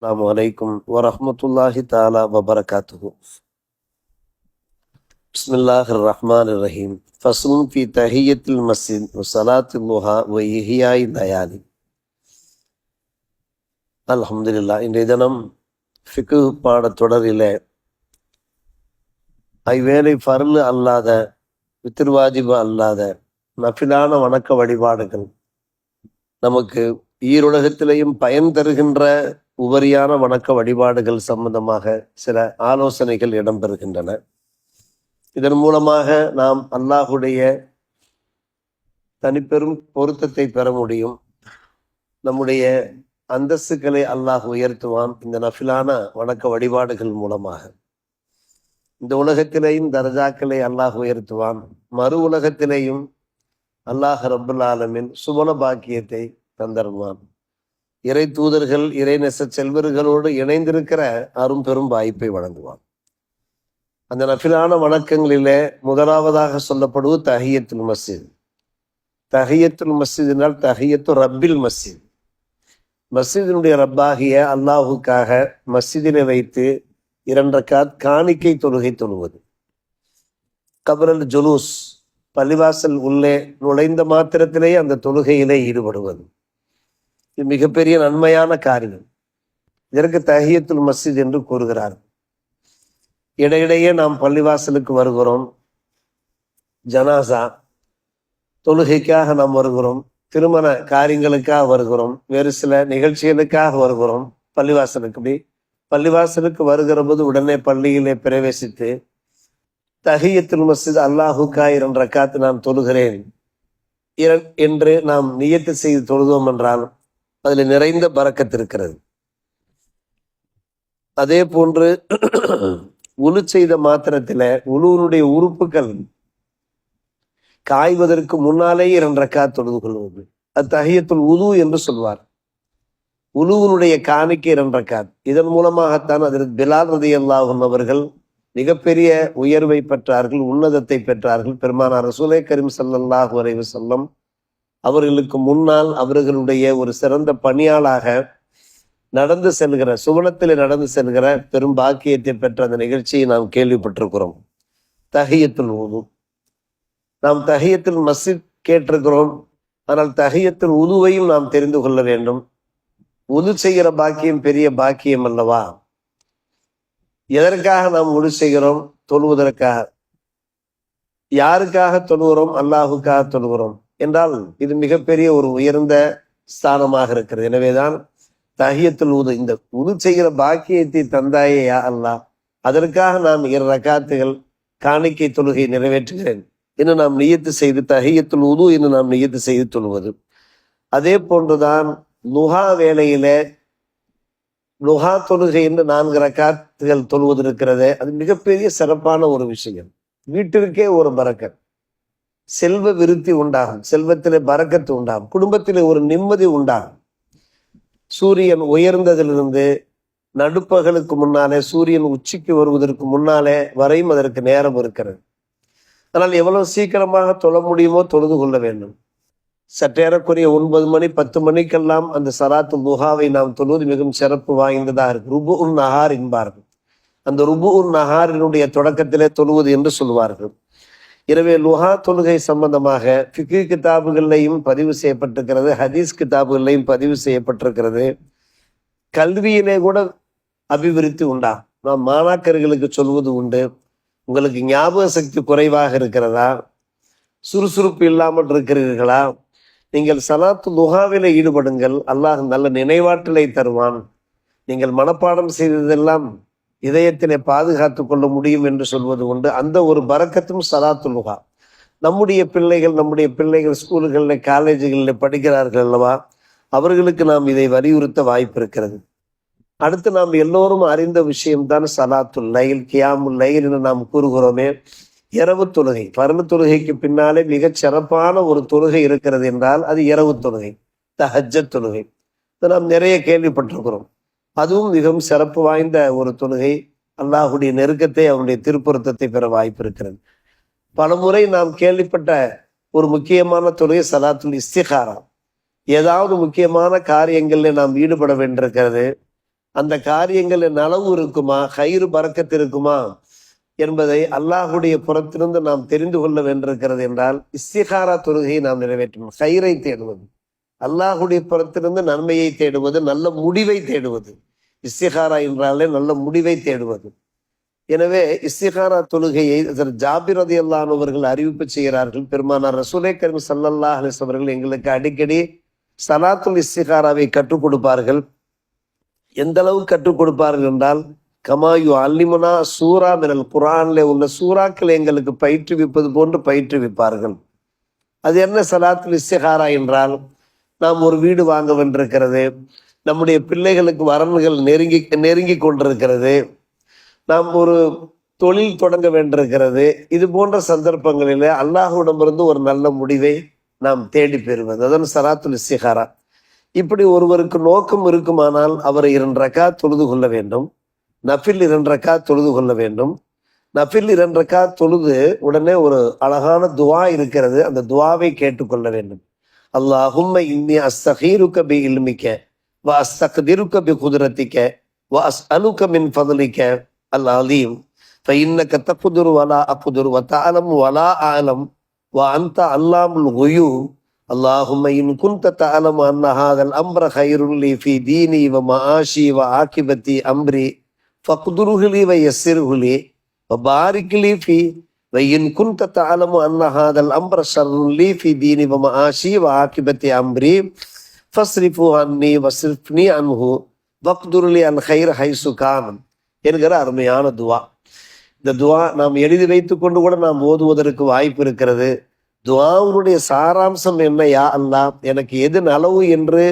அஸ்ஸலாமு அலைக்கும் வரஹ்மத்துல்லாஹி தஆலா வபரகாத்துஹு. பிஸ்மில்லாஹிர் ரஹ்மானிர் ரஹீம். ஃபஸ்லுன் ஃபி தஹிய்யத்தில் மஸ்ஜித் வ ஸலாத்தில் லுஹா வ இஹ்யாஇ லயாலி. அல்ஹம்துலில்லாஹ். இன்றைய தினம் ஃபிக்ஹ் பாடத்தொடரிலே ஐவேளை ஃபர்லு அல்லாத, வித்ர்வாஜிபு அல்லாத நஃபிலான வணக்க வழிபாடுகள், நமக்கு ஈருலகத்திலேயும் பயன் தருகின்ற உபரியான வணக்க வழிபாடுகள் சம்பந்தமாக சில ஆலோசனைகள் இடம்பெறுகின்றன. இதன் மூலமாக நாம் அல்லாஹுடைய தனிப்பெரும் பொருத்தத்தை பெற முடியும். நம்முடைய அந்தஸ்துக்களை அல்லாஹ் உயர்த்துவான் இந்த நஃபிலான வணக்க வழிபாடுகள் மூலமாக. இந்த உலகத்திலேயும் தர்ஜாக்களை அல்லாஹ் உயர்த்துவான், மறு உலகத்திலேயும் அல்லாஹ் ரப்புல் ஆலமீன் சுபன பாக்கியத்தை தந்தருவான். இறை தூதர்கள், இறை நெச செல்வர்களோடு இணைந்திருக்கிற அரும் பெரும் வாய்ப்பை வழங்குவான். அந்த நஃபிலான வணக்கங்களிலே முதலாவதாக சொல்லப்படுவது தஹியத்துல் மஸ்ஜித். தஹியத்துல் மஸ்ஜித் என்றால் தஹியத்து ரப்பில் மஸ்ஜித். மஸ்ஜிதினுடைய ரப்பாகிய அல்லாஹுக்காக மஸ்ஜிதிலே வைத்து 2 ரக்காத் காணிக்கை தொழுகை தொழுவது. கபரல் ஜுலூஸ், பள்ளிவாசல் உள்ளே நுழைந்த மாத்திரத்திலேயே அந்த தொழுகையிலே ஈடுபடுவது, இது மிகப்பெரிய நன்மையான காரியம். இதற்கு தஹியத்துல் மஸ்ஜித் என்று கூறுகிறார். இடையிடையே நாம் பள்ளிவாசலுக்கு வருகிறோம், ஜனாசா தொழுகைக்காக நாம் வருகிறோம், திருமண காரியங்களுக்காக வருகிறோம், வேறு சில நிகழ்ச்சிகளுக்காக வருகிறோம் பள்ளிவாசலுக்கு. இப்படி பள்ளிவாசலுக்கு வருகிற போது உடனே பள்ளியிலே பிரவேசித்து தஹியத்துல் மஸ்ஜித் அல்லாஹுக்கா 2 ரக்காத்து நான் தொழுகிறேன் என்று நாம் நியத்து செய்து தொழுதோம் என்றால் அதில் நிறைந்த பரக்கத்து இருக்கிறது. அதே போன்று உழு செய்த மாத்திரத்தில் உழுவனுடைய உறுப்புகள் காய்வதற்கு முன்னாலே 2 ரக்காத் தொழுது கொள்வது, அது தஹியத்துல் உது என்று சொல்வார். உலுவனுடைய காணிக்கை 2 ரக்காத். இதன் மூலமாகத்தான் அதற்கு பிலால் ரலியல்லாஹு அன்ஹு அவர்கள் மிகப்பெரிய உயர்வை பெற்றார்கள், உன்னதத்தை பெற்றார்கள். பெருமானார் ரசூலே கரீம் ஸல்லல்லாஹு அலைஹி வஸல்லம் அவர்களுக்கு முன்னால் அவர்களுடைய ஒரு சிறந்த பணியாளாக நடந்து செல்கிற, சுவனத்தில் நடந்து செல்கிற பெரும் பாக்கியத்தை பெற்ற அந்த நிகழ்ச்சியை நாம் கேள்விப்பட்டிருக்கிறோம். தஹியத்துல் உது. நாம் தஹியத்துல் மஸ்ஜித் கேட்டிருக்கிறோம், ஆனால் தஹியத்துல் உதுவையும் நாம் தெரிந்து கொள்ள வேண்டும். உது செய்கிற பாக்கியம் பெரிய பாக்கியம் அல்லவா? எதற்காக நாம் உது செய்கிறோம்? தொழுவதற்காக. யாருக்காக தொழுகிறோம்? அல்லாஹுக்காக தொழுகிறோம் என்றால் இது மிகப்பெரிய ஒரு உயர்ந்த ஸ்தானமாக இருக்கிறது. எனவேதான் தஹியத்துல் உது, இந்த உது செய்கிற பாக்கியத்தை தந்தாயே யா அல்லாஹ், அதற்காக நாம் 2 ரக்காத்துகள் காணிக்கை தொழுகை நிறைவேற்றுகிறேன் என்று நாம் நியத்து செய்து, தஹியத்துல் உது என்று நாம் நியத்து செய்து தொழுவது. அதே போன்றுதான் லுஹா வேளையிலே லுஹா தொழுகை என்று 4 ரக்காத்துகள் தொழுவது இருக்கிறதே, அது மிகப்பெரிய சிறப்பான ஒரு விஷயம். வீட்டிற்கே ஒரு பரக்கத், செல்வ விருத்தி உண்டாகும், செல்வத்திலே பரக்கத்து உண்டாகும், குடும்பத்திலே ஒரு நிம்மதி உண்டாகும். சூரியன் உயர்ந்ததிலிருந்து நடுப்பகலுக்கு முன்னாலே, சூரியன் உச்சிக்கு வருவதற்கு முன்னாலே வரையும் அதற்கு நேரம் இருக்கிறது. ஆனால் எவ்வளவு சீக்கிரமாக தொழ முடியுமோ தொழுது கொள்ள வேண்டும். சற்றேறக்குரிய 9 மணி 10 மணிக்கெல்லாம் அந்த சலாத்து லுஹாவை நாம் தொழுவது மிகவும் சிறப்பு வாய்ந்ததாக இருக்கு. ருபு உன் நஹார் என்பார்கள். அந்த ருபு உன் நஹாரினுடைய தொடக்கத்திலே தொழுவது என்று சொல்வார்கள். எனவே லுஹா தொழுகை சம்பந்தமாக ஃபிக்ஹ் கிதாபுகளிலையும் பதிவு செய்யப்பட்டிருக்கிறது, ஹதீஸ் கிதாபுகளிலையும் பதிவு செய்யப்பட்டிருக்கிறது. கல்வியிலே கூட அபிவிருத்தி உண்டாகும். நாம் மாணாக்கர்களுக்கு சொல்வது உண்டு, உங்களுக்கு ஞாபக சக்தி குறைவாக இருக்கிறதா, சுறுசுறுப்பு இல்லாமல் இருக்கிறீர்களா, நீங்கள் சலாத்து லுஹாவிலே ஈடுபடுங்கள், அல்லாஹ் நல்ல நினைவாற்றலை தருவான், நீங்கள் மனப்பாடம் செய்ததெல்லாம் இதயத்திலே பாதுகாத்து கொள்ள முடியும் என்று சொல்வது உண்டு. அந்த ஒரு பரக்கத்தும் சலாத்து லுஹா. நம்முடைய பிள்ளைகள் ஸ்கூல்களில் காலேஜுகளில் படிக்கிறார்கள் அல்லவா, அவர்களுக்கு நாம் இதை வலியுறுத்த வாய்ப்பு இருக்கிறது. அடுத்து நாம் எல்லோரும் அறிந்த விஷயம்தான் சலாத்துல் லைல், கியாமுல் லைல் என்று நாம் கூறுகிறோமே, இரவு தொழுகை. பர்லு தொழுகைக்கு பின்னாலே மிகச் சிறப்பான ஒரு தொழுகை இருக்கிறது என்றால் அது இரவு தொழுகை, தஹஜ்ஜத் தொழுகை. இதை நாம் நிறைய கேள்விப்பட்டிருக்கிறோம். அதுவும் மிகவும் சிறப்பு வாய்ந்த ஒரு தொழுகை. அல்லாஹுடைய நெருக்கத்தை, அவனுடைய திருப்பொருத்தத்தை பெற வாய்ப்பு இருக்கிறது. பலமுறை நாம் கேள்விப்பட்ட ஒரு முக்கியமான தொழுகை சலாத்துல் இஸ்திகாரா. ஏதாவது முக்கியமான காரியங்களில் நாம் ஈடுபட வேண்டியிருக்கிறது, அந்த காரியங்களில் நலவு இருக்குமா, கயிறு பறக்கத்து இருக்குமா என்பதை அல்லாஹுடைய புறத்திலிருந்து நாம் தெரிந்து கொள்ள வேண்டியிருக்கிறது என்றால் இஸ்திகாரா தொழுகையை நாம் நிறைவேற்றணும். கயிறை தேடுவது, அல்லாஹுடைய புறத்திலிருந்து நன்மையை தேடுவது, நல்ல முடிவை தேடுவது. இஸ்திகாரா என்றாலே நல்ல முடிவை தேடுவது. எனவே இஸ்திகாரா தொழுகையை ஜாபிர் ரலியல்லாஹு அன்ஹு அவர்கள் அறிவிப்பு செய்கிறார்கள். பெருமானார் ரசூலே கரீம் ஸல்லல்லாஹு அலைஹி வஸல்லம் அவர்கள் எங்களுக்கு அடிக்கடி ஸலாத்துல் இஸ்திகாராவை கற்றுக் கொடுப்பார்கள். எந்த அளவு கற்றுக் கொடுப்பார்கள் என்றால், கமாயு அல்லிமுனா சூரா மினல் குர்ஆனிலே உள்ள சூறாக்களை எங்களுக்கு பயிற்றுவிப்பது போன்று பயிற்றுவிப்பார்கள். அது என்ன ஸலாத்துல் இஸ்திகாரா என்றால், நாம் ஒரு வீடு வாங்க வேண்டியிருக்கிறது, நம்முடைய பிள்ளைகளுக்கு வரன்கள் நெருங்கி கொண்டிருக்கிறது, நாம் ஒரு தொழில் தொடங்க வேண்டியிருக்கிறது. இது போன்ற சந்தர்ப்பங்களில் அல்லாஹ்விடமிருந்து ஒரு நல்ல முடிவை நாம் தேடி பெறுவது, அதான் ஸலாத்துல் இஸ்திகாரா. இப்படி ஒருவருக்கு நோக்கம் இருக்குமானால் அவர் 2 ரக்காத் தொழுது கொள்ள வேண்டும். நஃபில் 2 ரக்காத் தொழுது கொள்ள வேண்டும். நஃபில் 2 ரக்காத் தொழுது உடனே ஒரு அழகான துவா இருக்கிறது, அந்த துவாவை கேட்டுக்கொள்ள வேண்டும். அல்லாஹும்ம இன்னி அஸ்தகீருக்க பி இல்மிக்க வ அஸ்தக்திருக்க பி குத்ரத்திக்க வ அஸ்அலுக மின் ஃபضلிக்க அல் அலீம் ஃபஇன்னக தக்திரு வலா அக்திரு வ தஅலம் வலா அலம் வ அன்த அல்லாமுல் குயூப் அல்லாஹும்ம இன் குன்த தஅலம் அன்ன ஹாதல் அம்ர கைருன் லி ஃபி தீனி வ மஆஷி வ ஆகிபத்தி அம்ரி ஃபக்துருஹு லி வ யஸ்ஸிர்ஹு லி வ பாரிக் லி ஃபி வ இன் குன்த தஅலம் அன்ன ஹாதல் அம்ர ஷர்ருன் லி ஃபி தீனி வ மஆஷி வ ஆகிபத்தி அம்ரி ஃபஸ்ரிஃபு அன்னி வஸ்ரிஃப்னி அன்ஹு வக்துர் லி அல் கைர் ஹைசு கான் என்கிற அருமையான துவா. இந்த துவா நாம் எழுதி வைத்து கொண்டு கூட நாம் ஓதுவதற்கு வாய்ப்பு இருக்கிறது. துவாவுடைய சாராம்சம் என்ன? யா அல்லாஹ், எனக்கு எது நலவு என்று,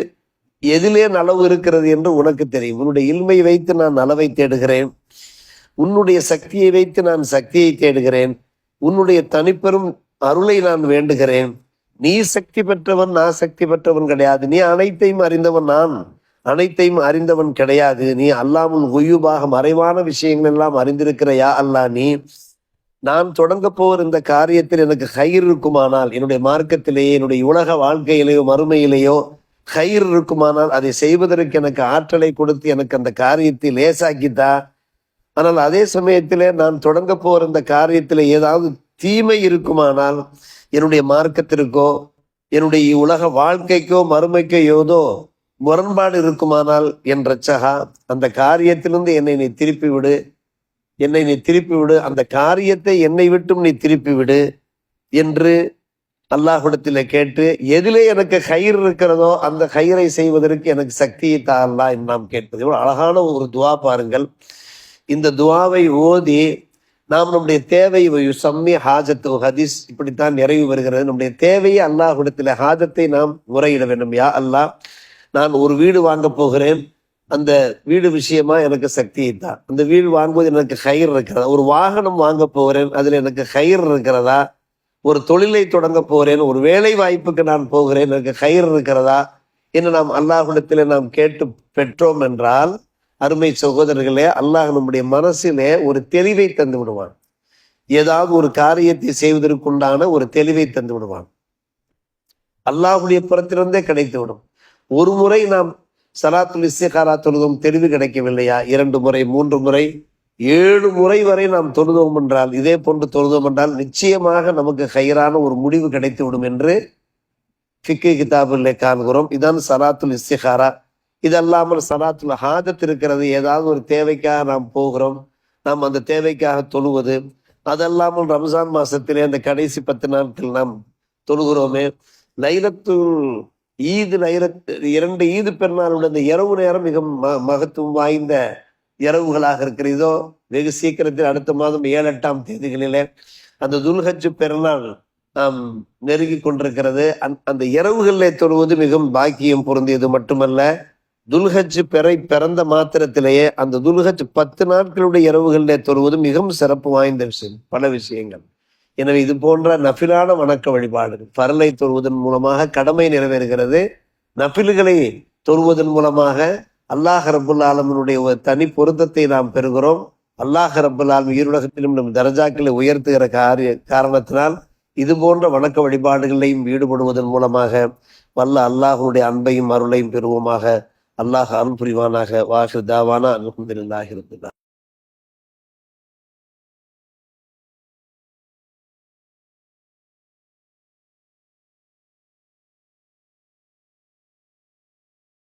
எதிலே நலவு இருக்கிறது என்று உனக்கு தெரியும். உன்னுடைய இல்மை வைத்து நான் நலவை தேடுகிறேன், உன்னுடைய சக்தியை வைத்து நான் சக்தியை தேடுகிறேன், உன்னுடைய தனிப்பெரும் அருளை நான் வேண்டுகிறேன். நீ சக்தி பெற்றவன், நான் சக்தி பெற்றவன் கிடையாது. நீ அனைத்தையும் அறிந்தவன், நான் அனைத்தையும் அறிந்தவன் கிடையாது. நீ அல்லாமுல் குயூபாக மறைவான விஷயங்கள் எல்லாம் அறிந்திருக்கிற யா அல்லாஹ், நீ நான் தொடங்க போகிற இந்த காரியத்தில் எனக்கு கயிறு இருக்குமானால், என்னுடைய மார்க்கத்திலேயே, என்னுடைய உலக வாழ்க்கையிலேயோ மறுமையிலேயோ கயிறு இருக்குமானால் அதை செய்வதற்கு எனக்கு ஆற்றலை கொடுத்து எனக்கு அந்த காரியத்தை லேசாக்கித்தா. ஆனால் அதே சமயத்திலே நான் தொடங்க போகிற இந்த காரியத்தில் ஏதாவது தீமை இருக்குமானால், என்னுடைய மார்க்கத்திற்கோ என்னுடைய உலக வாழ்க்கைக்கோ மறுமைக்கோ ஏதோ முரண்பாடு இருக்குமானால், என் ரட்சகா, அந்த காரியத்திலிருந்து என்னை நீ திருப்பி விடு, என்னை நீ திருப்பி விடு, அந்த காரியத்தை என்னை விட்டும் நீ திருப்பி விடு என்று அல்லாஹ்விடத்தில் கேட்டு, எதிலே எனக்கு கயிறு இருக்கிறதோ அந்த கயிறை செய்வதற்கு எனக்கு சக்தியை தா அல்லாஹ் என்று நாம் கேட்பது. இவ்வளவு அழகான ஒரு துவா பாருங்கள். இந்த துவாவை ஓதி நாம் நம்முடைய தேவையை சம்மி ஹாஜத்து ஹதீஸ் இப்படித்தான் நிறைவு வருகிறது. நம்முடைய தேவையை அல்லாஹ்விடத்தில் ஹாஜத்தை நாம் முறையிட வேண்டும். யா அல்லாஹ், நான் ஒரு வீடு வாங்க போகிறேன், அந்த வீடு விஷயமா எனக்கு சக்தியை தான். அந்த வீடு வாங்குவது எனக்கு கயிறு இருக்கிறதா? ஒரு வாகனம் வாங்க போகிறேன், அதில் எனக்கு கயிறு இருக்கிறதா? ஒரு தொழிலை தொடங்க போகிறேன், ஒரு வேலை வாய்ப்புக்கு நான் போகிறேன், எனக்கு கயிறு இருக்கிறதா என்று நாம் அல்லாஹ்விடத்தில் நாம் கேட்டு பெற்றோம் என்றால், அருமை சகோதரர்களே, அல்லாஹ் நம்முடைய மனசிலே ஒரு தெளிவை தந்து விடுவான். ஏதாவது ஒரு காரியத்தை செய்வதற்குண்டான ஒரு தெளிவை தந்து விடுவான். அல்லாஹ்வுடைய புறத்திலிருந்தே கிடைத்து விடும். ஒரு முறை நாம் ஸலாத்துல் இஸ்திகாரா தொழுதும், தெளிவு கிடைக்கவில்லையா? 2 முறை, 3 முறை, 7 முறை வரை நாம் தொழுதோம் என்றால், இதே போன்று தொழுதோம் என்றால் நிச்சயமாக நமக்கு கயிறான ஒரு முடிவு கிடைத்து விடும் என்று ஃபிக்கு கிதாபிலே காண்கிறோம். இதான் ஸலாத்துல் இஸ்திகாரா. இதல்லாமல் ஸலாத்துல் ஹாஜத் இருக்கிறது. ஏதாவது ஒரு தேவைக்காக நாம் போகிறோம், நாம் அந்த தேவைக்காக தொழுவது. அதல்லாமல் ரம்ஜான் மாசத்திலே அந்த கடைசி 10 நாட்கள் நாம் தொழுகிறோமே, லைலத்துல் ஈது, 2 ஈது பெருநாளுடைய அந்த இரவு நேரம் மிக மகத்துவம் வாய்ந்த இரவுகளாக இருக்கிறதோ. வெகு சீக்கிரத்தில் அடுத்த மாதம் 7, 8ஆம் தேதிகளிலே அந்த துல்ஹஜ் பெருநாள் நாம் நெருங்கி கொண்டிருக்கிறது. அந்த இரவுகளிலே தொழுவது மிகவும் பாக்கியம் பொருந்தியது மட்டுமல்ல, துல்ஹஜ் பிறந்த மாத்திரத்திலேயே அந்த துல்ஹஜ் 10 நாட்களுடைய இரவுகளிலே தொழுவது மிகவும் சிறப்பு வாய்ந்த விஷயம், பல விஷயங்கள். எனவே இது போன்ற நஃபிலான வணக்க வழிபாடுகள், ஃபர்லை தொழுவதன் மூலமாக கடமை நிறைவேறுகிறது. நஃபில்களை தொழுவதன் மூலமாக அல்லாஹ் ரப்புல் ஆலமீனுடைய ஒரு தனி பொருத்தத்தை நாம் பெறுகிறோம். அல்லாஹ் ரப்புல் ஆலமீன் ஈருலகத்திலும் நம் தரஜாக்களை உயர்த்துகிற காரணத்தினால் இது போன்ற வணக்க வழிபாடுகளையும் ஈடுபடுவதன் மூலமாக வல்ல அல்லாஹ்வுடைய அன்பையும் அருளையும் பெறுவோமாக. அல்லாஹ் அருள் புரிவானாக. வாஹிர் தாவானா அல்ஹம்துலில்லாஹி ரப்பில் ஆலமீன்.